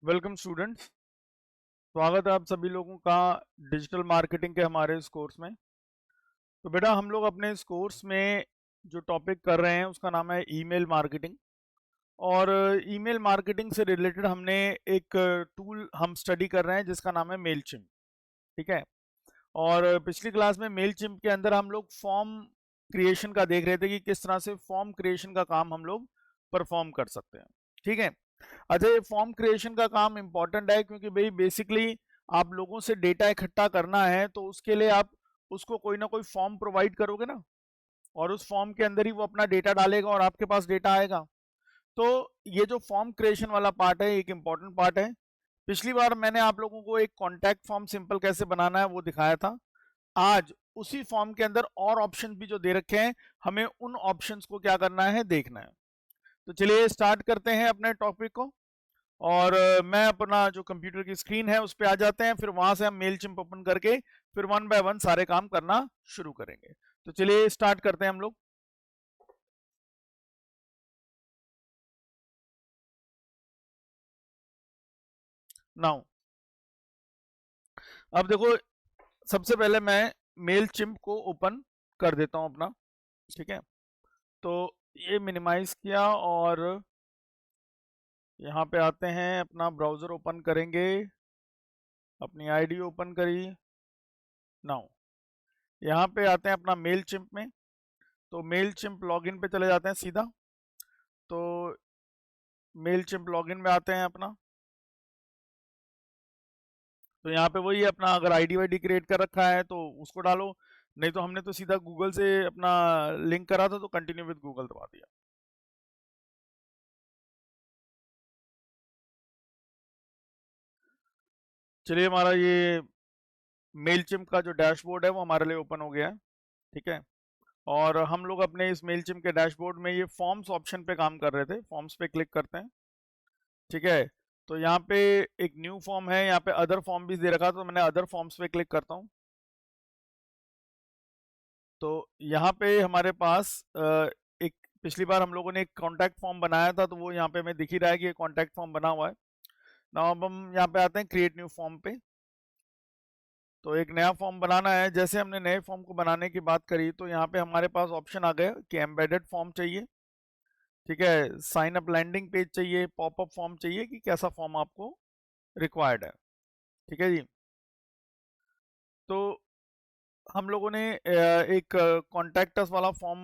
Welcome students. स्वागत है आप सभी लोगों का डिजिटल मार्केटिंग के हमारे इस कोर्स में। तो बेटा हम लोग अपने इस कोर्स में जो टॉपिक कर रहे हैं उसका नाम है ईमेल मार्केटिंग। और ईमेल मार्केटिंग से रिलेटेड हमने एक टूल हम स्टडी कर रहे हैं जिसका नाम है मेलचिम्प। ठीक है। और पिछली क्लास में मेलचिम्प के अंदर हम लोग फॉर्म क्रिएशन का देख रहे थे कि किस तरह से फॉर्म क्रिएशन का काम हम लोग परफॉर्म कर सकते हैं। ठीक है। अच्छा, ये फॉर्म क्रिएशन का काम इंपॉर्टेंट है क्योंकि भाई बेसिकली आप लोगों से डेटा इकट्ठा करना है तो उसके लिए आप उसको कोई ना कोई फॉर्म प्रोवाइड करोगे ना, और उस फॉर्म के अंदर ही वो अपना डेटा डालेगा और आपके पास डेटा आएगा। तो ये जो फॉर्म क्रिएशन वाला पार्ट है एक इंपॉर्टेंट पार्ट है। पिछली बार मैंने आप लोगों को एक कॉन्टैक्ट फॉर्म सिंपल कैसे बनाना है वो दिखाया था। आज उसी फॉर्म के अंदर और ऑप्शन भी जो दे रखे हैं, हमें उन ऑप्शंस को क्या करना है, देखना है। तो चलिए स्टार्ट करते हैं अपने टॉपिक को। और मैं अपना जो कंप्यूटर की स्क्रीन है उस पर आ जाते हैं, फिर वहां से हम मेल चिम्प ओपन करके फिर वन बाय वन सारे काम करना शुरू करेंगे। तो चलिए स्टार्ट करते हैं हम लोग। नाउ अब देखो, सबसे पहले मैं मेल चिम्प को ओपन कर देता हूं अपना। ठीक है। तो ये मिनिमाइज किया और यहाँ पे आते हैं, अपना ब्राउजर ओपन करेंगे, अपनी आईडी ओपन करी। नाउ यहाँ पे आते हैं अपना मेल चिम्प में। तो मेल चिम्प लॉगिन पे चले जाते हैं सीधा। तो मेल चिम्प लॉगिन में आते हैं अपना। तो यहाँ पे वही है अपना, अगर आईडी वाईडी क्रिएट कर रखा है तो उसको डालो, नहीं तो हमने तो सीधा गूगल से अपना लिंक करा था तो कंटिन्यू विद गूगल दबा दिया। चलिए, हमारा ये मेलचिम्प का जो डैशबोर्ड है वो हमारे लिए ओपन हो गया है। ठीक है। और हम लोग अपने इस मेलचिम्प के डैशबोर्ड में ये फॉर्म्स ऑप्शन पे काम कर रहे थे। फॉर्म्स पे क्लिक करते हैं। ठीक है। तो यहाँ पे एक न्यू फॉर्म है, यहाँ पे अदर फॉर्म भी दे रखा, तो मैंने अदर फॉर्म्स पे क्लिक करता हूँ। तो यहाँ पे हमारे पास एक, पिछली बार हम लोगों ने एक कॉन्टैक्ट फॉर्म बनाया था तो वो यहाँ पे हमें दिख ही रहा है कि ये कॉन्टैक्ट फॉर्म बना हुआ है। ना अब हम यहाँ पे आते हैं क्रिएट न्यू फॉर्म पे। तो एक नया फॉर्म बनाना है। जैसे हमने नए फॉर्म को बनाने की बात करी तो यहाँ पे हमारे पास ऑप्शन आ गया कि एम्बेडेड फॉर्म चाहिए। ठीक है। साइन अप लैंडिंग पेज चाहिए, पॉपअप फॉर्म चाहिए, कि कैसा फॉर्म आपको रिक्वायर्ड है। ठीक है जी। तो हम लोगों ने एक कॉन्टैक्ट वाला फॉर्म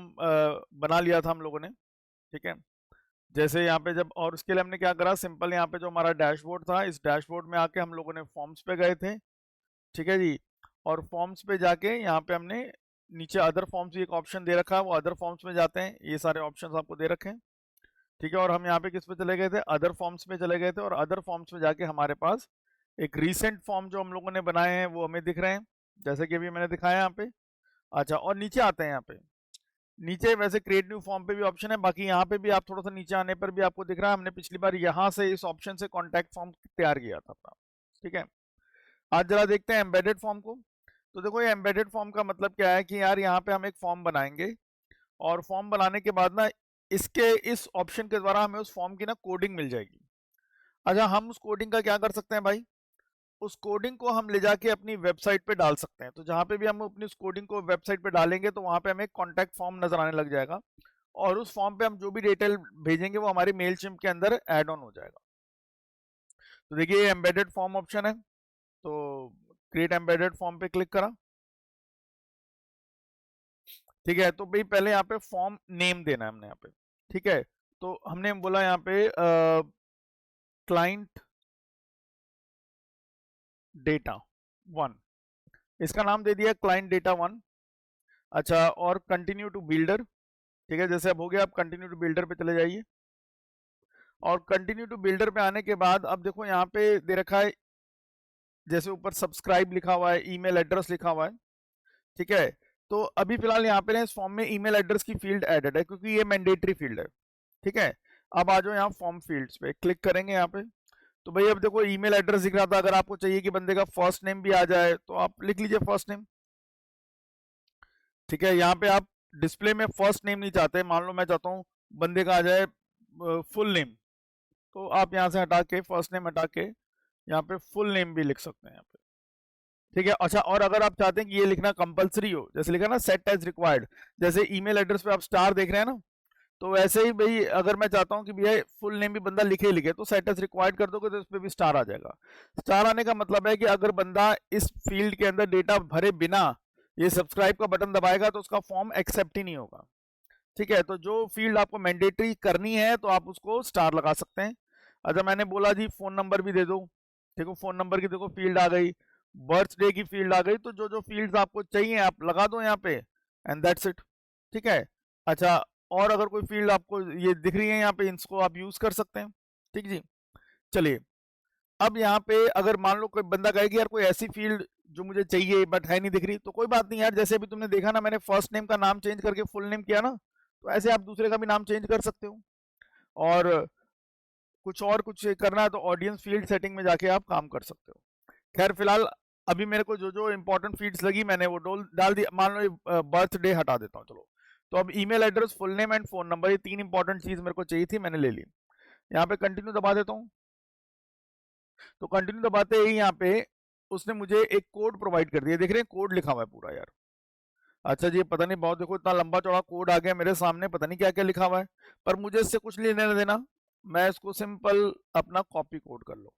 बना लिया था हम लोगों ने। ठीक है। जैसे यहाँ पे जब, और उसके लिए हमने क्या करा, सिंपल यहाँ पे जो हमारा डैशबोर्ड था, इस डैशबोर्ड में आके हम लोगों ने फॉर्म्स पे गए थे। ठीक है जी। और फॉर्म्स पे जाके यहाँ पे हमने नीचे अदर फॉर्म्स एक ऑप्शन दे रखा है, वो अदर फॉर्म्स में जाते हैं, ये सारे ऑप्शंस आपको दे रखे हैं। ठीक है। और हम यहाँ पे किस पे चले गए थे, अदर फॉर्म्स में चले गए थे, और अदर फॉर्म्स में जाके हमारे पास एक रीसेंट फॉर्म जो हम लोगों ने बनाए हैं वो हमें दिख रहे हैं, जैसे कि अभी मैंने दिखाया यहाँ पे। अच्छा, और नीचे आते हैं, यहाँ पे नीचे वैसे क्रिएट न्यू फॉर्म पे भी ऑप्शन है, बाकी यहाँ पे भी आप थोड़ा सा नीचे आने पर भी आपको दिख रहा है, हमने पिछली बार यहाँ से इस ऑप्शन से कॉन्टैक्ट फॉर्म तैयार किया था अपना। ठीक है। आज जरा देखते हैं एम्बेडेड फॉर्म को। तो देखो, ये एम्बेडेड फॉर्म का मतलब क्या है कि यार यहाँ पे हम एक फॉर्म बनाएंगे, और फॉर्म बनाने के बाद ना इसके इस ऑप्शन के द्वारा हमें उस फॉर्म की ना कोडिंग मिल जाएगी। अच्छा, हम उस कोडिंग का क्या कर सकते हैं भाई, उस कोडिंग को हम ले जाके अपनी वेबसाइट पे डाल सकते हैं। तो जहाँ पे भी हम अपनी उस कोडिंग को वेबसाइट पे डालेंगे तो वहाँ पे हमें कॉन्टैक्ट फॉर्म नजर आने लग जाएगा, और उस फॉर्म पे हम जो भी डिटेल भेजेंगे वो हमारी मेल चिम्प के अंदर ऐड ऑन हो जाएगा। तो देखिए, ये एम्बेडेड फॉर्म ऑप्शन है, तो क्रिएट एम्बेडेड फॉर्म पे क्लिक करा। ठीक है। तो भाई पहले यहाँ पे फॉर्म नेम देना है हमने यहाँ पे। ठीक है। तो हमने बोला यहाँ पे क्लाइंट डेटा 1, इसका नाम दे दिया क्लाइंट डेटा 1। अच्छा, और कंटिन्यू टू बिल्डर। ठीक है। जैसे अब हो गया, आप कंटिन्यू टू बिल्डर पे चले जाइए। और कंटिन्यू टू बिल्डर पे आने के बाद अब देखो यहाँ पे दे रखा है, जैसे ऊपर सब्सक्राइब लिखा हुआ है, ईमेल एड्रेस लिखा हुआ है। ठीक है। तो अभी फिलहाल यहाँ पे इस फॉर्म में ईमेल एड्रेस की फील्ड एडेड है क्योंकि ये मैंडेटरी फील्ड है। ठीक है। अब आ जाओ यहाँ फॉर्म फील्ड्स पे क्लिक करेंगे यहाँ पे। तो भाई अब देखो, ईमेल एड्रेस दिख रहा था, अगर आपको चाहिए कि बंदे का फर्स्ट नेम भी आ जाए तो आप लिख लीजिए फर्स्ट नेम। ठीक है। यहाँ पे आप डिस्प्ले में फर्स्ट नेम नहीं चाहते, मान लो मैं चाहता हूँ बंदे का आ जाए फुल नेम, तो आप यहाँ से हटा के फर्स्ट नेम हटा के यहाँ पे फुल नेम भी लिख सकते हैं यहाँ पे, ठीक है। अच्छा, और अगर आप चाहते हैं कि ये लिखना कंपलसरी हो, जैसे लिखा ना सेट एज रिक्वायर्ड, जैसे ईमेल एड्रेस पे आप स्टार देख रहे हैं ना, तो वैसे ही भाई अगर मैं चाहता हूँ कि भैया फुल नेम भी बंदा लिखे ही लिखे, तो सेट एज रिक्वायर्ड कर दोगे तो इस पे भी स्टार आ जाएगा। स्टार आने का मतलब है कि अगर बंदा इस फील्ड के अंदर डेटा भरे बिना ये सब्सक्राइब का बटन दबाएगा तो उसका फॉर्म एक्सेप्ट ही नहीं होगा, ठीक है। तो जो फील्ड आपको मैंडेटरी करनी है तो आप उसको स्टार लगा सकते हैं। अच्छा, मैंने बोला जी फोन नंबर भी दे दो, देखो फोन नंबर की देखो फील्ड आ गई, बर्थडे की फील्ड आ गई, तो जो जो फील्ड्स आपको चाहिए आप लगा दो यहाँ पे, एंड दैट्स इट, ठीक है। अच्छा, और अगर कोई फील्ड आपको ये दिख रही है यहाँ पे, इसको आप यूज कर सकते हैं, ठीक जी। चलिए, अब यहाँ पे अगर मान लो कोई बंदा कहे कि यार कोई ऐसी फील्ड जो मुझे चाहिए बट है नहीं दिख रही, तो कोई बात नहीं यार, जैसे अभी तुमने देखा ना मैंने फर्स्ट नेम का नाम चेंज करके फुल नेम किया ना, तो ऐसे आप दूसरे का भी नाम चेंज कर सकते हो। और कुछ करना है तो ऑडियंस फील्ड सेटिंग में जाके आप काम कर सकते हो। खैर फिलहाल अभी मेरे को जो जो इंपॉर्टेंट फील्ड्स लगी मैंने वो डाल दिया। मान लो बर्थडे हटा देता हूँ, चलो। तो अब email address, full name and phone number, ये 3 इंपॉर्टेंट चीज मेरे को चाहिए थी, मैंने ले ली। यहाँ पे कंटिन्यू दबा देता हूँ। तो कंटिन्यू दबाते ही यहाँ पे उसने मुझे एक कोड प्रोवाइड कर दिया, देख रहे हैं कोड लिखा हुआ है पूरा यार। अच्छा जी, पता नहीं, बहुत देखो इतना लंबा चौड़ा कोड आ गया मेरे सामने, पता नहीं क्या क्या लिखा हुआ है, पर मुझे इससे कुछ लेना देना, मैं इसको सिंपल अपना कॉपी कोड कर लो।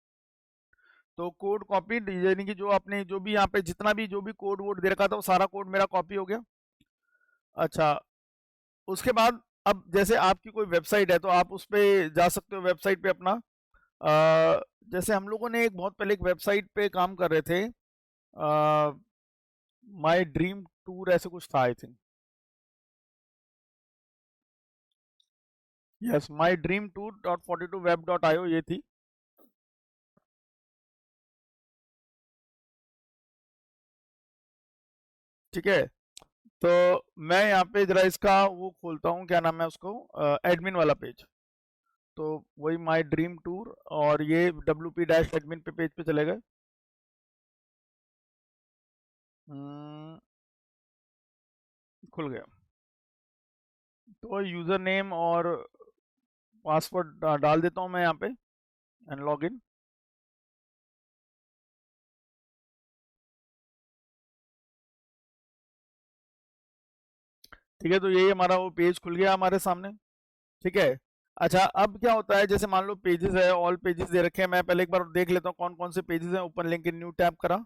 तो कोड कॉपी यानी कि जो आपने जो भी यहाँ पे जितना भी जो भी कोड वोड दे रखा था वो सारा कोड मेरा कॉपी हो गया। अच्छा, उसके बाद अब जैसे आपकी कोई वेबसाइट है तो आप उस पर जा सकते हो, वेबसाइट पे अपना जैसे हम लोगों ने एक बहुत पहले एक वेबसाइट पे काम कर रहे थे, माई ड्रीम टूर ऐसे कुछ था I think, yes, my dream tour .42web.io ये थी, ठीक है। तो मैं यहाँ पे जरा इसका वो खोलता हूँ, क्या नाम है उसको, एडमिन वाला पेज। तो वही माई ड्रीम टूर और ये WP-एडमिन पे पेज पे चले गए। खुल गया। तो यूजर नेम और पासवर्ड डाल देता हूँ मैं यहाँ पे, एंड लॉग इन। ठीक है, तो यही हमारा वो पेज खुल गया हमारे सामने, ठीक है। अच्छा, अब क्या होता है, जैसे मान लो पेजेस है, ऑल पेजेस दे रखे हैं, मैं पहले एक बार देख लेता हूँ कौन कौन से पेजेस हैं। Open link in new tab करा,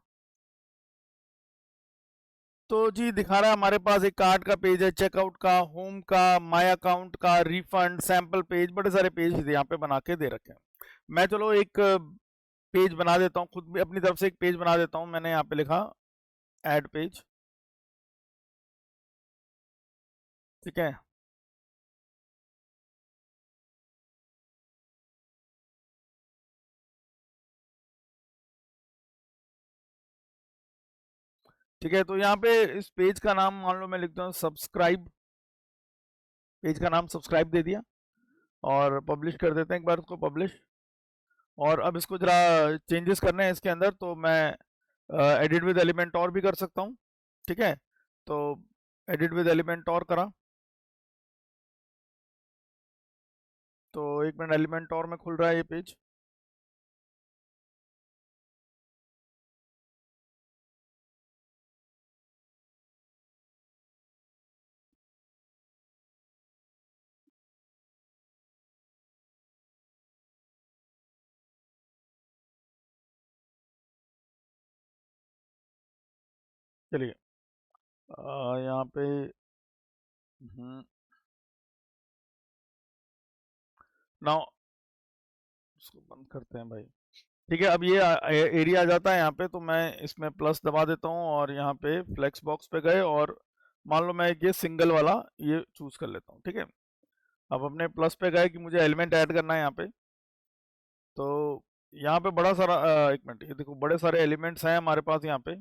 तो जी दिखा रहा है हमारे पास एक कार्ड का पेज है, चेकआउट का, होम का, माय अकाउंट का, रिफंड, सैंपल पेज, बड़े सारे पेज यहाँ पे बना के दे रखे हैं। मैं चलो एक पेज बना देता हूँ, खुद भी अपनी तरफ से एक पेज बना देता हूँ। मैंने यहाँ पे लिखा ऐड पेज, ठीक है। ठीक है, तो यहाँ पे इस पेज का नाम मान लो मैं लिखता हूँ सब्सक्राइब, पेज का नाम सब्सक्राइब दे दिया, और पब्लिश कर देते हैं एक बार इसको, पब्लिश। और अब इसको जरा चेंजेस करने हैं इसके अंदर, तो मैं एडिट विद एलिमेंट और भी कर सकता हूँ, ठीक है। तो एडिट विद एलिमेंट और करा, तो एक मिनट, एलिमेंट और में खुल रहा है ये पेज। चलिए, यहाँ पे नाउ इसको बंद करते हैं भाई, ठीक है। अब ये एरिया आ जाता है यहाँ पे, तो मैं इसमें प्लस दबा देता हूँ और यहाँ पे फ्लेक्स बॉक्स पे गए, और मान लो मैं ये सिंगल वाला ये चूज कर लेता हूँ, ठीक है। अब अपने प्लस पे गए कि मुझे एलिमेंट ऐड करना है यहाँ पे, तो यहाँ पे बड़ा सारा एक मिनट, ये देखो बड़े सारे एलिमेंट्स हैं हमारे पास यहाँ पे,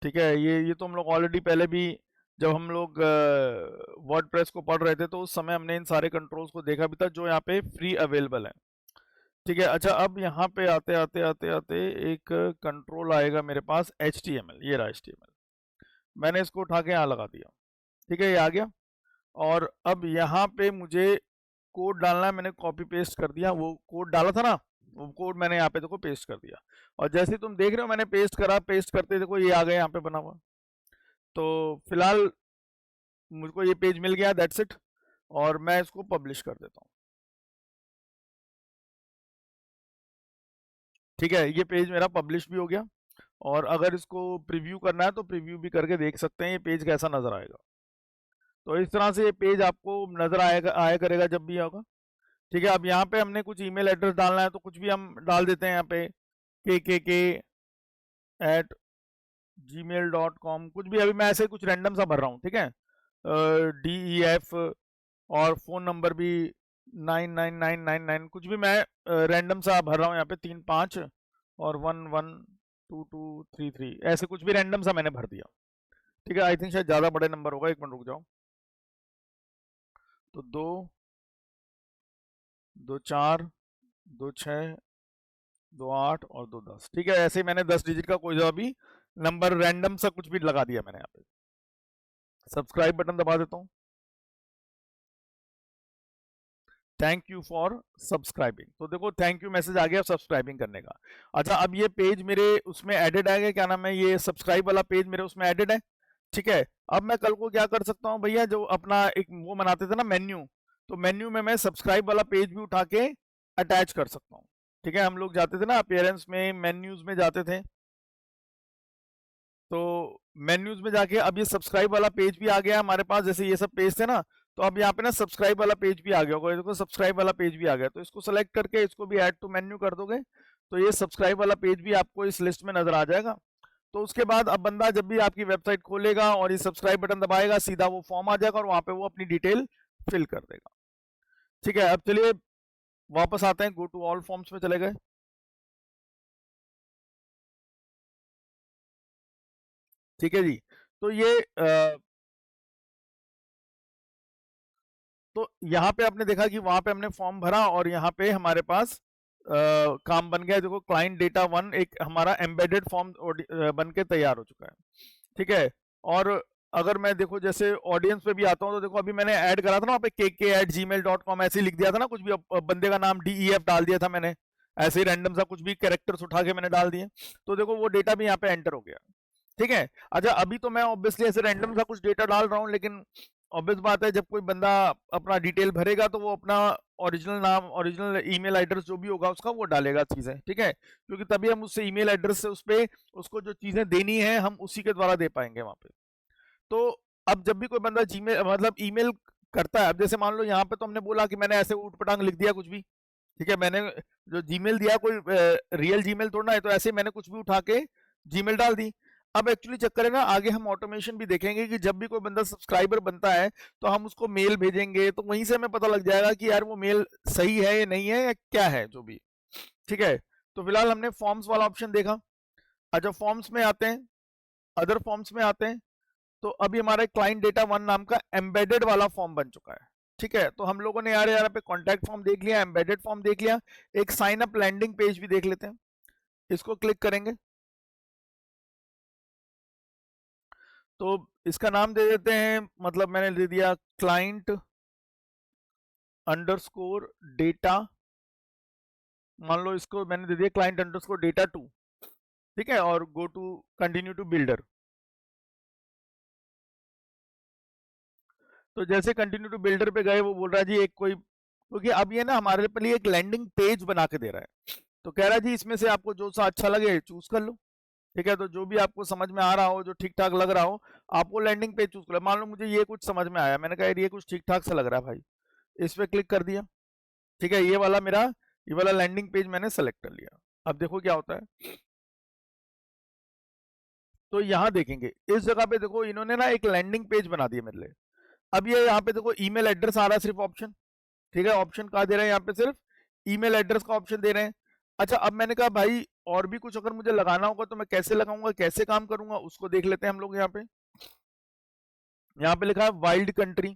ठीक है। ये तो हम लोग ऑलरेडी पहले भी जब हम लोग वर्डप्रेस को पढ़ रहे थे तो उस समय हमने इन सारे कंट्रोल्स को देखा भी था जो यहाँ पे फ्री अवेलेबल है, ठीक है। अच्छा, अब यहाँ पे आते आते आते आते एक कंट्रोल आएगा मेरे पास, HTML, ये रहा HTML, मैंने इसको उठा के यहाँ लगा दिया, ठीक है, ये आ गया। और अब यहाँ पे मुझे कोड डालना है, मैंने कॉपी पेस्ट कर दिया, वो कोड डाला था ना, वो कोड मैंने यहाँ पे देखो पेस्ट कर दिया, और जैसे ही तुम देख रहे हो मैंने पेस्ट करा, पेस्ट करते देखो ये आ गया यहाँ पे बना हुआ। तो फिलहाल मुझको ये पेज मिल गया, दैट्स इट, और मैं इसको पब्लिश कर देता हूँ। ठीक है, ये पेज मेरा पब्लिश भी हो गया, और अगर इसको प्रीव्यू करना है तो प्रीव्यू भी करके देख सकते हैं ये पेज कैसा नजर आएगा। तो इस तरह से ये पेज आपको नजर आया करेगा जब भी होगा। ठीक है, अब यहाँ पे हमने कुछ ईमेल एड्रेस डालना है तो कुछ भी हम डाल देते हैं यहाँ पे, kk@gmail.com, कुछ भी, अभी मैं ऐसे कुछ रैंडम सा भर रहा हूँ। ठीक है, DEF, और फोन नंबर भी 99999, कुछ भी मैं रैंडम सा भर रहा हूँ यहाँ पे, 35 और 112233, ऐसे कुछ भी रैंडम सा मैंने भर दिया। ठीक है, आई थिंक शायद ज़्यादा बड़े नंबर होगा, एक मिनट रुक जाओ। तो 2 2 4 2 6 2 8 और 2 10। ठीक है, ऐसे ही मैंने 10 डिजिट का कोई सा भी नंबर रैंडम सा कुछ भी लगा दिया मैंने यहाँ पे। सब्सक्राइब बटन दबा देता हूँ। थैंक यू फॉर सब्सक्राइबिंग, तो देखो थैंक यू मैसेज आ गया सब्सक्राइबिंग करने का। अच्छा, अब ये पेज मेरे उसमें एडेड है, क्या नाम है, ये सब्सक्राइब वाला पेज मेरे उसमें एडेड है। ठीक है, अब मैं कल को क्या कर सकता हूँ भैया, जो अपना एक वो बनाते थे ना मेन्यू, तो मेन्यू में मैं सब्सक्राइब वाला पेज भी उठा के अटैच कर सकता हूँ। ठीक है, हम लोग जाते थे ना अपीयरेंस में, मेन्यूज में जाते थे, तो मेन्यूज में जाके अब ये सब्सक्राइब वाला पेज भी आ गया हमारे पास, जैसे ये सब पेज थे ना, तो अब यहाँ पे ना सब्सक्राइब वाला पेज भी आ गया होगा, देखो सब्सक्राइब वाला पेज भी आ गया, तो इसको सेलेक्ट करके इसको भी ऐड टू मेन्यू कर दोगे तो ये सब्सक्राइब वाला पेज भी आपको इस लिस्ट में नजर आ जाएगा। तो उसके बाद अब बंदा जब भी आपकी वेबसाइट खोलेगा और ये सब्सक्राइब बटन दबाएगा, सीधा वो फॉर्म आ जाएगा और वहां पे वो अपनी डिटेल फिल कर देगा। ठीक है, अब चलिए वापस आते हैं, गो टू ऑल फॉर्म्स में चले गए। ठीक है जी, तो ये तो यहाँ पे आपने देखा कि वहां पे हमने फॉर्म भरा और यहाँ पे हमारे पास काम बन गया। देखो क्लाइंट डेटा 1 एक हमारा एम्बेडेड फॉर्म बन के तैयार हो चुका है। ठीक है, और अगर मैं देखो जैसे ऑडियंस पे भी आता हूँ तो देखो अभी मैंने ऐड करा था ना वहाँ पे kk@gmail.com ऐसे ही लिख दिया था ना, कुछ भी बंदे का नाम DEF डाल दिया था मैंने, ऐसे ही रैंडम सा कुछ भी कैरेक्टर्स उठा के मैंने डाल दिए, तो देखो वो डेटा भी यहाँ पे एंटर हो गया। ठीक है, अच्छा अभी तो मैं ऑब्वियसली ऐसे रैंडम सा कुछ डेटा डाल रहा हूँ, लेकिन ऑब्वियस बात है जब कोई बंदा अपना डिटेल भरेगा तो वो अपना ओरिजिनल नाम, ओरिजिनल ईमेल एड्रेस जो भी होगा उसका वो डालेगा चीजें। ठीक है, क्योंकि तभी हम उससे ईमेल एड्रेस से उस पे उसको जो चीजें देनी है हम उसी के द्वारा दे पाएंगे वहां पे। तो अब जब भी कोई बंदा जीमेल मतलब ईमेल करता है, अब जैसे मान लो यहाँ पे तो हमने बोला कि मैंने ऐसे ऊट पटांग लिख दिया कुछ भी। ठीक है, मैंने जो जीमेल दिया कोई रियल जीमेल थोड़ा है, तो ऐसे मैंने कुछ भी उठा के जीमेल डाल दी। अब एक्चुअली चक्कर है ना, आगे हम ऑटोमेशन भी देखेंगे कि जब भी कोई बंदा सब्सक्राइबर बनता है तो हम उसको मेल भेजेंगे, तो वहीं से हमें पता लग जाएगा कि यार वो मेल सही है या नहीं है या क्या है जो भी। ठीक है, तो फिलहाल हमने फॉर्म्स वाला ऑप्शन देखा। अच्छा, फॉर्म्स में आते हैं, अदर फॉर्म्स में आते हैं, तो अभी हमारा क्लाइंट डेटा 1 नाम का एम्बेडेड वाला फॉर्म बन चुका है। ठीक है, तो हम लोगों ने यार यहाँ पे कॉन्टैक्ट फॉर्म देख लिया, एम्बेडेड फॉर्म देख लिया, एक साइन अप लैंडिंग पेज भी देख लेते हैं। इसको क्लिक करेंगे तो इसका नाम दे देते हैं, मतलब मैंने दे दिया क्लाइंट अंडरस्कोर डेटा, मान लो इसको मैंने दे दिया क्लाइंट अंडरस्कोर डेटा 2। ठीक है, और go to continue to builder. तो जैसे कंटिन्यू टू बिल्डर पे गए वो बोल रहा है जी एक कोई, क्योंकि अब ये ना हमारे लिए एक लैंडिंग पेज बना के दे रहा है, तो कह रहा है जी इसमें से आपको जो सा अच्छा लगे चूज कर लो। ठीक है, तो जो भी आपको समझ में आ रहा हो, जो ठीक ठाक लग रहा हो, आप वो लैंडिंग पेज चूज करो। मान लो मुझे ये कुछ समझ में आया, मैंने कहा यार ये कुछ ठीक ठाक सा लग रहा है भाई, इस पे क्लिक कर दिया। ठीक है, ये वाला मेरा ये वाला लैंडिंग पेज मैंने सेलेक्ट कर लिया। अब देखो क्या होता है, तो यहाँ देखेंगे इस जगह पे देखो इन्होंने ना एक लैंडिंग पेज बना दिया मेरे लिए। अब ये यहाँ पे देखो ईमेल एड्रेस आ रहा है सिर्फ ऑप्शन। ठीक है, ऑप्शन कहाँ दे रहे हैं, यहाँ पे सिर्फ ईमेल एड्रेस का ऑप्शन दे रहे हैं। अच्छा, अब मैंने कहा भाई और भी कुछ अगर मुझे लगाना होगा तो मैं कैसे लगाऊंगा, कैसे काम करूंगा, उसको देख लेते हैं हम लोग। यहाँ पे लिखा है वाइल्ड कंट्री।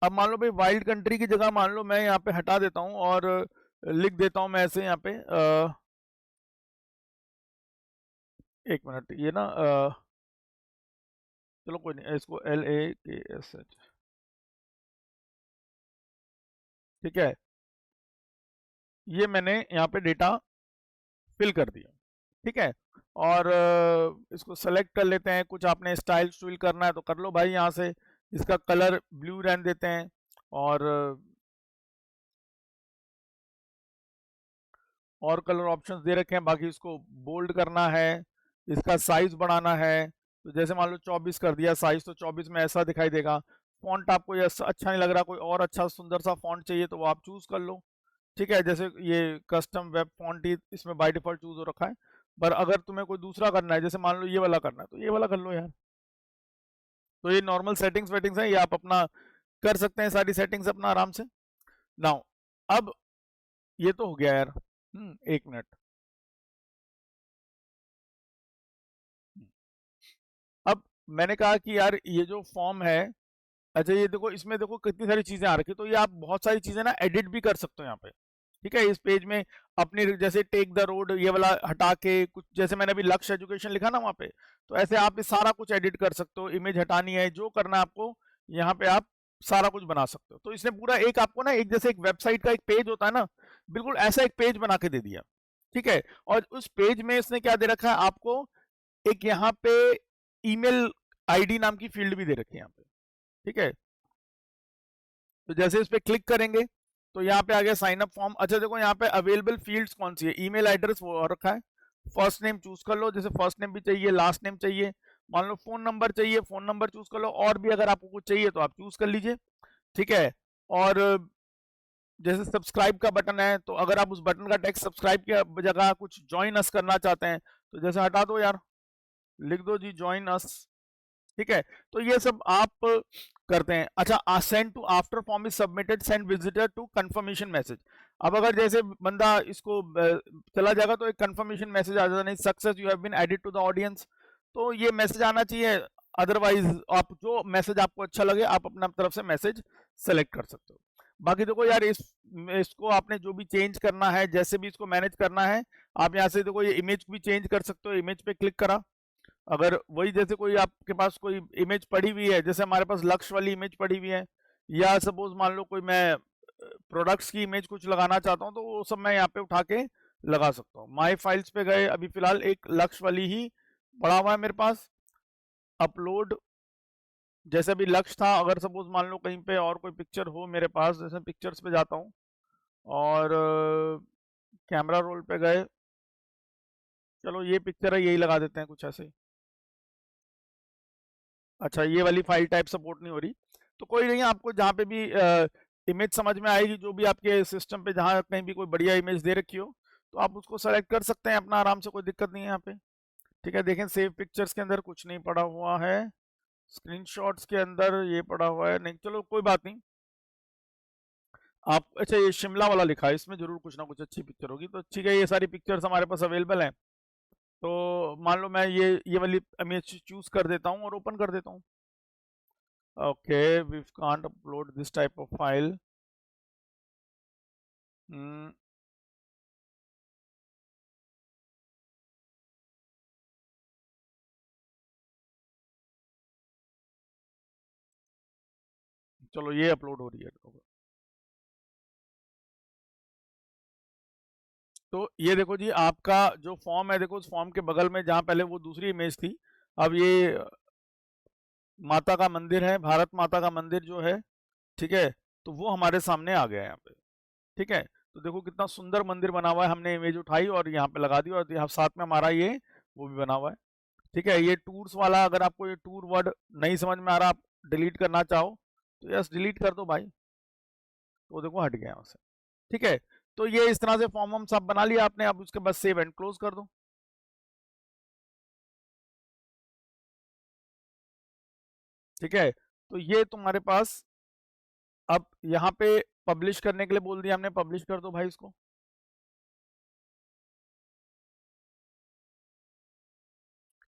अब मान लो भाई वाइल्ड कंट्री की जगह मान लो मैं यहाँ पे हटा देता हूँ और लिख देता हूँ मैं ऐसे यहाँ पे एक मिनट, ये ना चलो कोई नहीं, इसको LAKSH ठीक है, ये मैंने यहाँ पे डेटा फिल कर दिया। ठीक है, और इसको सेलेक्ट कर लेते हैं। कुछ आपने स्टाइल स्टूल करना है तो कर लो भाई यहाँ से। इसका कलर ब्लू रहने देते हैं, और कलर ऑप्शंस दे रखे हैं। बाकी इसको बोल्ड करना है, इसका साइज बढ़ाना है, तो जैसे मान लो 24 कर दिया साइज, तो 24 में ऐसा दिखाई देगा। फॉन्ट आपको ये अच्छा नहीं लग रहा, कोई और अच्छा सुंदर सा फॉन्ट चाहिए तो वो आप चूज कर लो। ठीक है, जैसे ये कस्टम वेब फॉन्ट ही इसमें बाय डिफॉल्ट चूज हो रखा है, पर अगर तुम्हें कोई दूसरा करना है, जैसे मान लो ये वाला करना है, तो ये वाला कर लो यार। तो ये नॉर्मल सेटिंग्स वेटिंग्स है, ये आप अपना कर सकते हैं सारी सेटिंग्स अपना आराम से। नाउ अब ये तो हो गया यार। एक मिनट। अब मैंने कहा कि यार ये जो फॉर्म है, अच्छा ये देखो, इसमें देखो कितनी सारी चीजें आ रखी, तो ये आप बहुत सारी चीजें ना एडिट भी कर सकते हो यहाँ पे। ठीक है, इस पेज में अपनी जैसे टेक द रोड ये वाला हटा के, कुछ जैसे मैंने अभी लक्ष्य एजुकेशन लिखा ना वहाँ पे, तो ऐसे आप ये सारा कुछ एडिट कर सकते हो। इमेज हटानी है, जो करना है आपको, यहाँ पे आप सारा कुछ बना सकते हो। तो इसने पूरा एक आपको ना, एक जैसे एक वेबसाइट का एक पेज होता है ना, बिल्कुल ऐसा एक पेज बना के दे दिया। ठीक है, और उस पेज में इसने क्या दे रखा है आपको, एक यहाँ पे ईमेल आईडी नाम की फील्ड भी दे रखी है यहाँ पे। ठीक है, तो जैसे इस पे क्लिक करेंगे तो यहाँ पे आ गया साइन अप फॉर्म। अच्छा देखो यहाँ पे अवेलेबल फील्ड्स कौन सी है, ईमेल एड्रेस वो रखा है, फर्स्ट नेम चूज कर लो, जैसे फर्स्ट नेम भी चाहिए, लास्ट नेम चाहिए, मान लो फोन नंबर चाहिए, फोन नंबर चूज कर लो, और भी अगर आपको कुछ चाहिए तो आप चूज कर लीजिए। ठीक है, और जैसे सब्सक्राइब का बटन है, तो अगर आप उस बटन का टेक्स्ट सब्सक्राइब की जगह कुछ ज्वाइन अस करना चाहते हैं, तो जैसे हटा दो यार, लिख दो जी ज्वाइन अस। ठीक है, तो ये सब आप करते हैं। अच्छा, send to after form is submitted send visitor to confirmation message. अब अगर जैसे बंदा इसको चला जाएगा तो एक कंफर्मेशन मैसेज आ जाता, नहीं success you have been added to the audience, तो ये मैसेज आना चाहिए। अदरवाइज आप जो मैसेज आपको अच्छा लगे आप अपना तरफ से मैसेज सेलेक्ट कर सकते हो। बाकी देखो यार, इसको आपने जो भी चेंज करना है, जैसे भी इसको मैनेज करना है, आप यहाँ से देखो ये इमेज भी चेंज कर सकते हो। इमेज पे क्लिक करा, अगर वही जैसे कोई आपके पास कोई इमेज पड़ी हुई है, जैसे हमारे पास लक्ष्य वाली इमेज पड़ी हुई है, या सपोज मान लो कोई मैं प्रोडक्ट्स की इमेज कुछ लगाना चाहता हूँ, तो वो सब मैं यहाँ पे उठा के लगा सकता हूँ। माई फाइल्स पे गए, अभी फिलहाल एक लक्ष्य वाली ही पड़ा हुआ है मेरे पास। अपलोड, जैसे भी लक्ष्य था, अगर सपोज मान लो कहीं पे और कोई पिक्चर हो मेरे पास, जैसे पिक्चर्स पे जाता हूँ और कैमरा रोल पे गए, चलो ये पिक्चर है, यही लगा देते हैं कुछ ऐसे। अच्छा, ये वाली फाइल टाइप सपोर्ट नहीं हो रही, तो कोई नहीं, आपको जहाँ पे भी इमेज समझ में आएगी, जो भी आपके सिस्टम पे जहाँ कहीं भी कोई बढ़िया इमेज दे रखी हो, तो आप उसको सेलेक्ट कर सकते हैं अपना आराम से, कोई दिक्कत नहीं है यहाँ पे। ठीक है, देखें सेव पिक्चर्स के अंदर कुछ नहीं पड़ा हुआ है, स्क्रीनशॉट्स के अंदर ये पड़ा हुआ है, नहीं चलो कोई बात नहीं। आप अच्छा, ये शिमला वाला लिखा है, इसमें जरूर कुछ ना कुछ अच्छी पिक्चर होगी, तो ठीक है, ये सारी पिक्चर्स हमारे पास अवेलेबल हैं। तो मान लो मैं ये वाली इमेज चूज कर देता हूँ और ओपन कर देता हूँ। Okay, we can't upload this type of file. चलो ये अपलोड हो रही है। तो ये देखो जी, आपका जो फॉर्म है, देखो उस फॉर्म के बगल में जहाँ पहले वो दूसरी इमेज थी, अब ये माता का मंदिर है, भारत माता का मंदिर जो है, ठीक है, तो वो हमारे सामने आ गया यहाँ पे। ठीक है, तो देखो कितना सुंदर मंदिर बना हुआ है, हमने इमेज उठाई और यहाँ पे लगा दी, और यहाँ साथ में हमारा ये वो भी बना हुआ है। ठीक है, ये टूर्स वाला, अगर आपको ये टूर वर्ड नहीं समझ में आ रहा, आप डिलीट करना चाहो तो यस डिलीट कर दो भाई, तो देखो हट गया वहां से। ठीक है, तो ये इस तरह से फॉर्म हम सब बना लिया आपने, अब उसके बाद सेव एंड क्लोज कर दो। ठीक है, तो ये तुम्हारे पास अब यहाँ पे पब्लिश करने के लिए बोल दिया हमने, पब्लिश कर दो भाई इसको।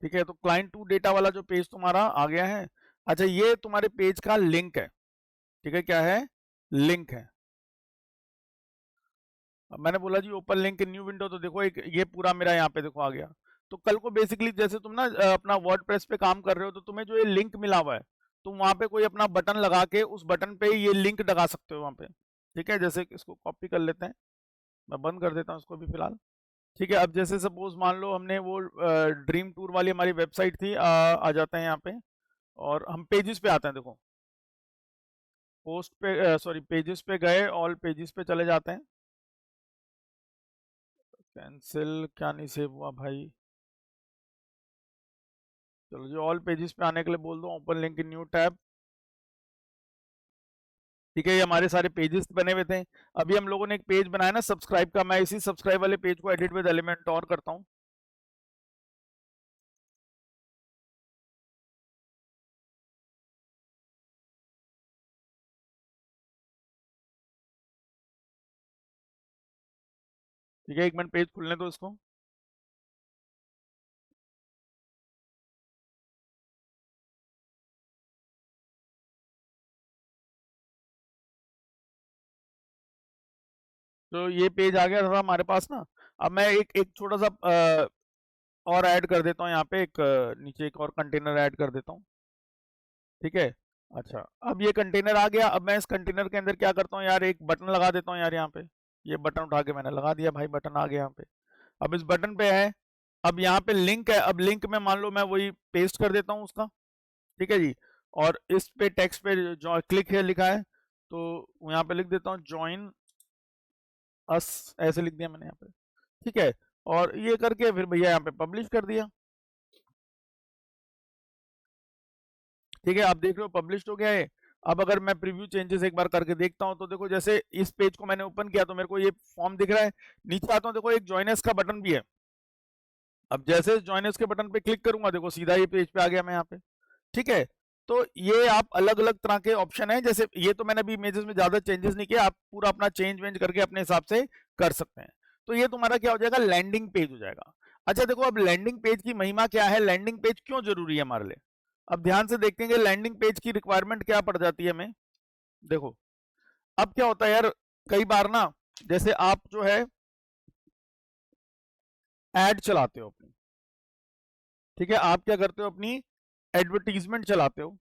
ठीक है, तो क्लाइंट टू डेटा वाला जो पेज तुम्हारा आ गया है। अच्छा, ये तुम्हारे पेज का लिंक है। ठीक है, क्या है, लिंक है। अब मैंने बोला जी open link in new window, तो देखो एक ये पूरा मेरा यहाँ पे देखो आ गया। तो कल को बेसिकली जैसे तुम ना अपना वर्डप्रेस पे काम कर रहे हो, तो तुम्हें जो ये लिंक मिला हुआ है, तुम वहां पे कोई अपना बटन लगा के उस बटन पे ये लिंक लगा सकते हो वहां पे। ठीक है, जैसे इसको कॉपी कर लेते हैं, मैं बंद कर देता हूँ इसको भी फिलहाल। ठीक है, अब जैसे सपोज मान लो हमने वो ड्रीम टूर वाली हमारी वेबसाइट थी, आ जाते हैं यहाँ पे और हम पेजेस पे आते हैं। देखो पोस्ट पे सॉरी पेजेस पे गए, ऑल पेजेस पे चले जाते हैं। कैंसिल क्या नहीं सेव हुआ भाई, चलो जी ऑल पेजेस पे आने के लिए बोल दो, open link in new tab. ठीक है, ये हमारे सारे पेजेस बने हुए थे। अभी हम लोगों ने एक पेज बनाया ना सब्सक्राइब का, मैं इसी सब्सक्राइब वाले पेज को एडिट विद एलिमेंट और करता हूँ। ठीक है, एक मिनट पेज खुलने दो इसको। तो ये पेज आ गया था हमारे पास ना। अब मैं एक एक छोटा सा और ऐड कर देता हूँ यहाँ पे, एक नीचे एक और कंटेनर ऐड कर देता हूँ। ठीक है, अच्छा अब ये कंटेनर आ गया। अब मैं इस कंटेनर के अंदर क्या करता हूँ यार, एक बटन लगा देता हूँ यार यहाँ पे। ये बटन उठा के मैंने लगा दिया भाई, बटन आ गया यहाँ पे। अब इस बटन पे है, अब यहाँ पे लिंक है, अब लिंक में मान लो मैं वही पेस्ट कर देता हूँ उसका। ठीक है जी, और इस पे टेक्स्ट पे जो क्लिक है लिखा है, तो यहाँ पे लिख देता हूँ ज्वाइन अस, ऐसे लिख दिया मैंने यहाँ पे। ठीक है, और ये करके फिर भैया यहाँ पे पब्लिश कर दिया। ठीक है, आप देख रहे हो पब्लिश हो गया है। अब अगर मैं प्रीव्यू चेंजेस एक बार करके देखता हूं तो देखो, जैसे इस पेज को मैंने ओपन किया तो मेरे को ये फॉर्म दिख रहा है। नीचे आता हूं, देखो एक ज्वाइनर्स का बटन भी है। अब जैसे ज्वाइनर्स के बटन पे क्लिक करूंगा, देखो सीधा ये पेज पे आ गया मैं यहाँ पे। ठीक है, तो ये आप अलग अलग तरह के ऑप्शन है, जैसे ये तो मैंने अभी इमेजेस में ज्यादा चेंजेस नहीं किया, आप पूरा अपना चेंज वेंज करके अपने हिसाब से कर सकते हैं। तो ये तुम्हारा क्या हो जाएगा, लैंडिंग पेज हो जाएगा। अच्छा देखो, अब लैंडिंग पेज की महिमा क्या है, लैंडिंग पेज क्यों जरूरी है हमारे लिए। अब ध्यान से देखेंगे लैंडिंग पेज की रिक्वायरमेंट क्या पड़ जाती है हमें। देखो अब क्या होता है यार, कई बार ना जैसे आप जो है एड चलाते हो अपनी। ठीक है, आप क्या करते हो, अपनी एडवर्टीजमेंट चलाते हो।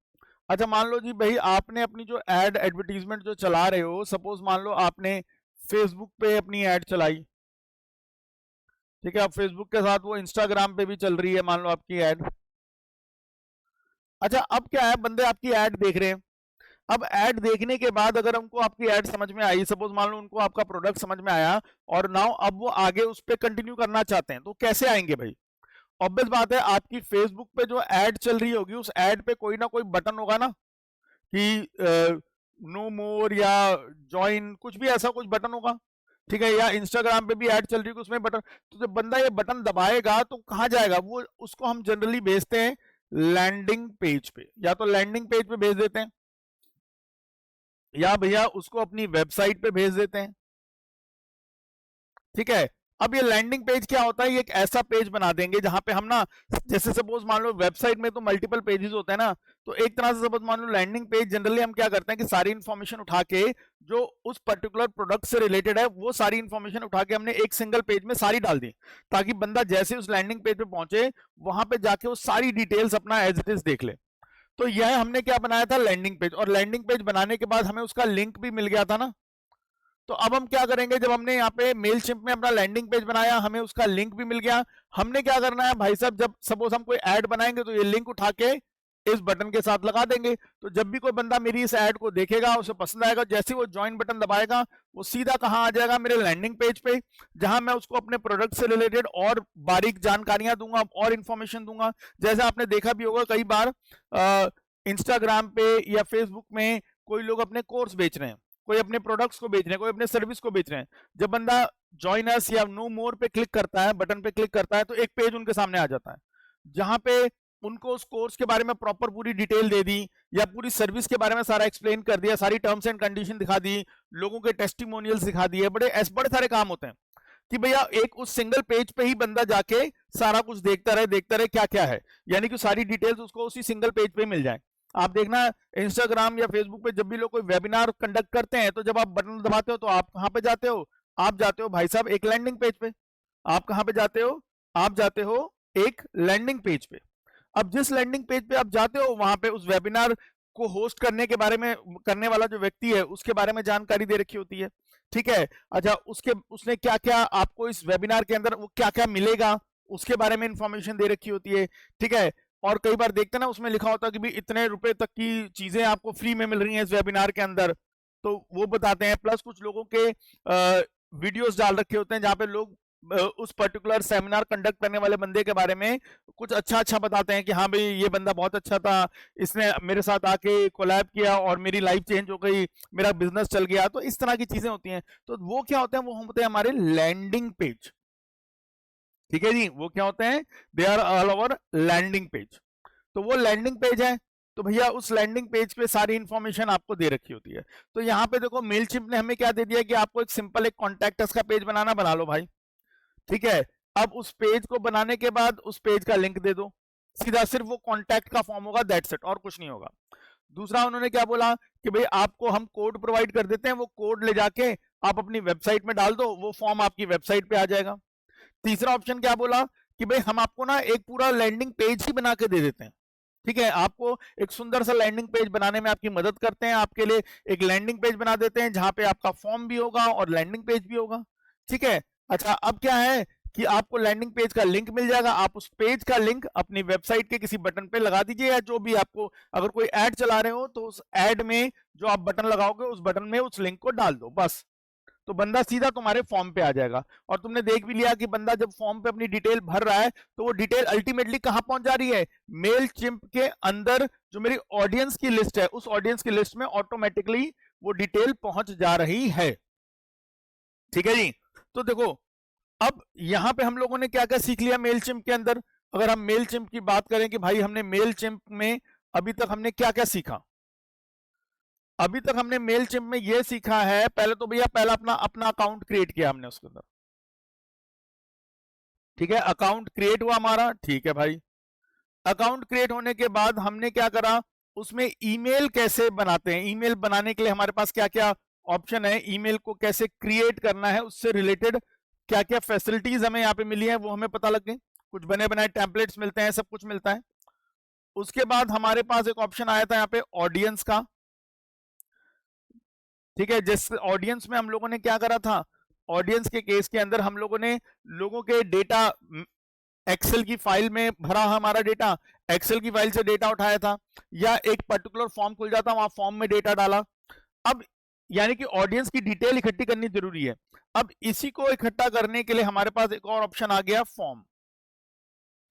अच्छा मान लो जी भाई, आपने अपनी जो एडवर्टीजमेंट जो चला रहे हो, सपोज मान लो आपने फेसबुक पे अपनी एड चलाई। ठीक है, अब फेसबुक के साथ वो इंस्टाग्राम पे भी चल रही है मान लो आपकी एड। अच्छा अब क्या है, बंदे आपकी एड देख रहे हैं। अब एड देखने के बाद अगर उनको आपकी एड समझ में आई, सपोज मान लो उनको आपका प्रोडक्ट समझ में आया, और नाउ अब वो आगे उस पर कंटिन्यू करना चाहते हैं, तो कैसे आएंगे भाई। ऑब्वियस बात है, आपकी फेसबुक पे जो एड चल रही होगी, उस एड पे कोई ना कोई बटन होगा ना, कि नो मोर या ज्वाइन, कुछ भी ऐसा कुछ बटन होगा। ठीक है, या इंस्टाग्राम पे भी ऐड चल रही है उसमें बटन। तो जब बंदा ये बटन दबाएगा तो कहाँ जाएगा वो, उसको हम जनरली भेजते हैं लैंडिंग पेज पे, या तो लैंडिंग पेज पे भेज देते हैं, या भैया उसको अपनी वेबसाइट पे भेज देते हैं। ठीक है, अब ये लैंडिंग पेज क्या होता है, ये एक ऐसा पेज बना देंगे जहां पे हम ना, जैसे सपोज मान लो वेबसाइट में तो मल्टीपल पेजेस होते हैं ना, तो एक तरह से सपोज मान लो लैंडिंग पेज जनरली हम क्या करते हैं कि सारी इंफॉर्मेशन उठा के, जो उस पर्टिकुलर प्रोडक्ट से रिलेटेड है, वो सारी इंफॉर्मेशन उठा के हमने एक सिंगल पेज में सारी डाल दी, ताकि बंदा जैसे उस लैंडिंग पेज पे पहुंचे, वहां पे जाके वो सारी डिटेल्स अपना एज इट इज देख ले। तो यह हमने क्या बनाया था, लैंडिंग पेज। और लैंडिंग पेज बनाने के बाद हमें उसका लिंक भी मिल गया था ना। तो अब हम क्या करेंगे, जब हमने यहाँ पे मेलशिप में अपना लैंडिंग पेज बनाया, हमें उसका लिंक भी मिल गया, हमने क्या करना है भाई साहब, जब सपोज हम कोई ऐड बनाएंगे तो ये लिंक उठा के इस बटन के साथ लगा देंगे। तो जब भी कोई बंदा मेरी इस ऐड को देखेगा, उसे पसंद आएगा, जैसे वो ज्वाइन बटन दबाएगा, वो सीधा कहाँ आ जाएगा, मेरे लैंडिंग पेज पे, जहां मैं उसको अपने प्रोडक्ट से रिलेटेड और बारीक जानकारियां दूंगा और इंफॉर्मेशन दूंगा। जैसे आपने देखा भी होगा कई बार इंस्टाग्राम पे या फेसबुक में कोई लोग अपने कोर्स बेच रहे हैं, कोई अपने प्रोडक्ट्स को बेच रहे हैं, कोई अपने सर्विस को बेच रहे हैं। जब बंदा जॉइन अस या नो मोर पे क्लिक करता है, बटन पे क्लिक करता है, तो एक पेज उनके सामने आ जाता है, जहां पे उनको उस कोर्स के बारे में प्रॉपर पूरी डिटेल दे दी, या पूरी सर्विस के बारे में सारा एक्सप्लेन कर दिया, सारी टर्म्स एंड कंडीशन दिखा दी, लोगों के टेस्टिमोनियल्स दिखा दिए, बड़े सारे काम होते हैं कि भैया एक उस सिंगल पेज पे ही बंदा जाके सारा कुछ देखता रहे क्या क्या है, यानी कि सारी डिटेल्स उसको उसी सिंगल पेज पे मिल जाए। आप देखना इंस्टाग्राम या फेसबुक पे जब भी लोग कोई वेबिनार कंडक्ट करते हैं, तो जब आप बटन दबाते हो तो आप कहां पे जाते हो, आप जाते हो भाई साहब एक लैंडिंग पेज पे। आप कहां पे जाते हो, आप जाते हो एक लैंडिंग पेज पे। अब जिस लैंडिंग पेज पे आप जाते हो, वहां पे उस वेबिनार को होस्ट करने के बारे में, करने वाला जो व्यक्ति है उसके बारे में जानकारी दे रखी होती है, ठीक है। अच्छा, उसने क्या क्या आपको इस वेबिनार के अंदर वो क्या क्या मिलेगा उसके बारे में इंफॉर्मेशन दे रखी होती है, ठीक है। और कई बार देखते हैं ना, उसमें लिखा होता है कि भी इतने रुपए तक की चीजें आपको फ्री में मिल रही हैं इस वेबिनार के अंदर, तो वो बताते हैं। प्लस कुछ लोगों के वीडियोस डाल रखे होते हैं जहाँ पे लोग उस पर्टिकुलर सेमिनार कंडक्ट करने वाले बंदे के बारे में कुछ अच्छा अच्छा बताते हैं कि हाँ भाई ये बंदा बहुत अच्छा था, इसने मेरे साथ आके कोलैब किया और मेरी लाइफ चेंज हो गई, मेरा बिजनेस चल गया। तो इस तरह की चीजें होती हैं। तो वो क्या होते हैं, वो होते हैं हमारे लैंडिंग पेज, ठीक है जी। वो क्या होते हैं, they are all over landing page. तो वो लैंडिंग पेज है, तो भैया उस लैंडिंग पेज पे सारी इंफॉर्मेशन आपको दे रखी होती है। तो यहाँ पे देखो मेलचिम्प ने हमें क्या दे दिया कि आपको एक सिंपल एक कॉन्टैक्ट अस का पेज बनाना, बना लो भाई, ठीक है। अब उस पेज को बनाने के बाद उस पेज का लिंक दे दो, सीधा सिर्फ वो कॉन्टैक्ट का फॉर्म होगा, दैट्स इट, और कुछ नहीं होगा। दूसरा उन्होंने क्या बोला कि भाई आपको हम कोड प्रोवाइड कर देते हैं, वो कोड ले जाके आप अपनी वेबसाइट में डाल दो, वो फॉर्म आपकी वेबसाइट पे आ जाएगा। तीसरा ऑप्शन क्या बोला कि भाई हम आपको ना एक पूरा लैंडिंग पेज ही बना के दे देते हैं, ठीक है। आपको एक सुंदर सा लैंडिंग पेज बनाने में आपकी मदद करते हैं, आपके लिए एक लैंडिंग पेज बना देते हैं जहां पे आपका फॉर्म भी होगा और लैंडिंग पेज भी होगा, ठीक है। अच्छा, अब क्या है कि आपको लैंडिंग पेज का लिंक मिल जाएगा, आप उस पेज का लिंक अपनी वेबसाइट के किसी बटन पे लगा दीजिए, या जो भी आपको, अगर कोई ऐड चला रहे हो तो उस ऐड में जो आप बटन लगाओगे उस बटन में उस लिंक को डाल दो, बस। तो बंदा सीधा तुम्हारे फॉर्म पे आ जाएगा। और तुमने देख भी लिया कि बंदा जब फॉर्म पे अपनी डिटेल भर रहा है तो वो डिटेल अल्टीमेटली कहां पहुंच जा रही है, मेल चिम्प के अंदर जो मेरी ऑडियंस की लिस्ट है उस ऑडियंस की लिस्ट में ऑटोमेटिकली वो डिटेल पहुंच जा रही है, ठीक है जी। तो देखो, अब यहां पे हम लोगों ने क्या क्या सीख लिया मेल चिम्प के अंदर। अगर हम मेल चिम्प की बात करें कि भाई हमने मेल चिम्प में अभी तक हमने क्या क्या सीखा, अभी तक हमने मेल चिम्प में ये सीखा है, पहले तो भैया पहला अपना अपना अकाउंट क्रिएट किया हमने उसके अंदर, ठीक है। अकाउंट क्रिएट हुआ हमारा, ठीक है भाई। अकाउंट क्रिएट होने के बाद हमने क्या करा, उसमें ईमेल कैसे बनाते हैं, ईमेल बनाने के लिए हमारे पास क्या क्या ऑप्शन है, ईमेल को कैसे क्रिएट करना है, उससे रिलेटेड क्या क्या फैसिलिटीज हमें यहाँ पे मिली है वो हमें पता लग गई। कुछ बने बनाए टेम्पलेट्स मिलते हैं, सब कुछ मिलता है। उसके बाद हमारे पास एक ऑप्शन आया था यहाँ पे ऑडियंस का, ठीक है। जिस ऑडियंस में हम लोगों ने क्या करा था, ऑडियंस के केस के अंदर हम लोगों ने लोगों के डेटा एक्सेल की फाइल में भरा, हमारा डेटा एक्सेल की फाइल से डेटा उठाया था, या एक पर्टिकुलर फॉर्म खुल जाता वहां फॉर्म में डेटा डाला। अब यानी कि ऑडियंस की डिटेल इकट्ठी करनी जरूरी है। अब इसी को इकट्ठा करने के लिए हमारे पास एक और ऑप्शन आ गया, फॉर्म,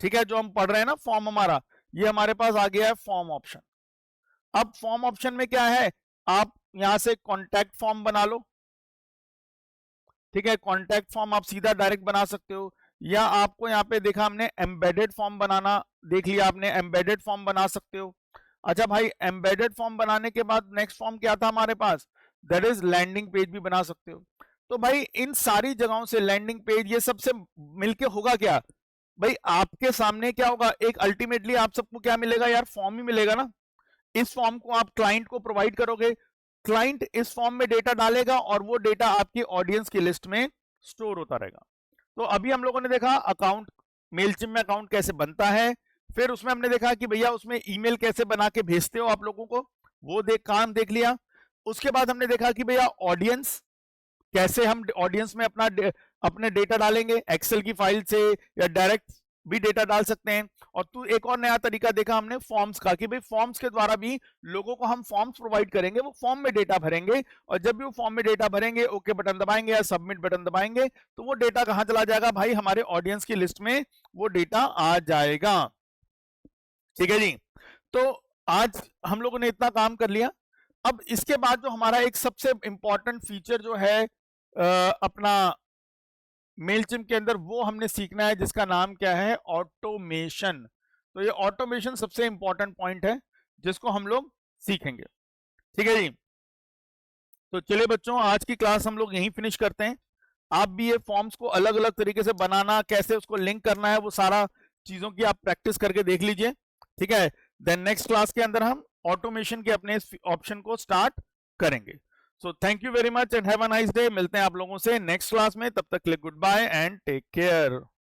ठीक है। जो हम पढ़ रहे हैं ना फॉर्म हमारा, ये हमारे पास आ गया है फॉर्म ऑप्शन। अब फॉर्म ऑप्शन में क्या है, आप यहां से कॉन्टैक्ट फॉर्म बना लो, ठीक है। कॉन्टैक्ट फॉर्म आप सीधा डायरेक्ट बना सकते हो, या आपको यहाँ पे देखा हमने एम्बेडेड फॉर्म बनाना देख लिया आपने, एम्बेडेड फॉर्म बना सकते हो। अच्छा भाई, एम्बेडेड फॉर्म बनाने के बाद नेक्स्ट फॉर्म क्या था हमारे पास, दैट इज लैंडिंग पेज भी बना सकते हो। तो भाई इन सारी जगहों से लैंडिंग पेज ये सबसे मिलके होगा क्या, भाई आपके सामने क्या होगा, एक अल्टीमेटली आप सबको क्या मिलेगा यार, फॉर्म ही मिलेगा ना। इस फॉर्म को आप क्लाइंट को प्रोवाइड करोगे, क्लाइंट इस फॉर्म में डेटा डालेगा और वो डेटा आपकी ऑडियंस की लिस्ट में स्टोर होता रहेगा। तो अभी हम लोगों ने देखा अकाउंट, मेलचिम्प में अकाउंट कैसे बनता है, फिर उसमें हमने देखा कि भैया उसमें ईमेल कैसे बना के भेजते हो आप लोगों को, वो काम देख लिया। उसके बाद हमने देखा कि भैया ऑडियंस, कैसे हम ऑडियंस में अपने डेटा डालेंगे, एक्सेल की फाइल से या डायरेक्ट भी डेटा डाल सकते हैं। और तू एक और नया तरीका देखा हमने फॉर्म्स का, कि भाई फॉर्म्स के द्वारा भी लोगों को हम फॉर्म्स प्रोवाइड करेंगे, वो फॉर्म में डेटा भरेंगे, और जब भी वो फॉर्म में डेटा भरेंगे ओके बटन दबाएंगे या सबमिट बटन दबाएंगे तो वो डेटा कहां चला जाएगा भाई, हमारे ऑडियंस की लिस्ट में वो डेटा आ जाएगा, ठीक है जी। तो आज हम लोगों ने इतना काम कर लिया। अब इसके बाद जो हमारा एक सबसे इंपॉर्टेंट फीचर जो है अपना मेलचिम्प के अंदर, वो हमने सीखना है, जिसका नाम क्या है, ऑटोमेशन। तो ये ऑटोमेशन सबसे इंपॉर्टेंट पॉइंट है जिसको हम लोग सीखेंगे, ठीक है जी। तो चलिए बच्चों, आज की क्लास हम लोग यहीं फिनिश करते हैं। आप भी ये फॉर्म्स को अलग अलग तरीके से बनाना, कैसे उसको लिंक करना है, वो सारा चीजों की आप प्रैक्टिस करके देख लीजिए, ठीक है। देन नेक्स्ट क्लास के अंदर हम ऑटोमेशन के अपने ऑप्शन को स्टार्ट करेंगे। So thank you very much and have a nice day. मिलते हैं आप लोगों से नेक्स्ट क्लास में, तब तक के लिए goodbye and take care.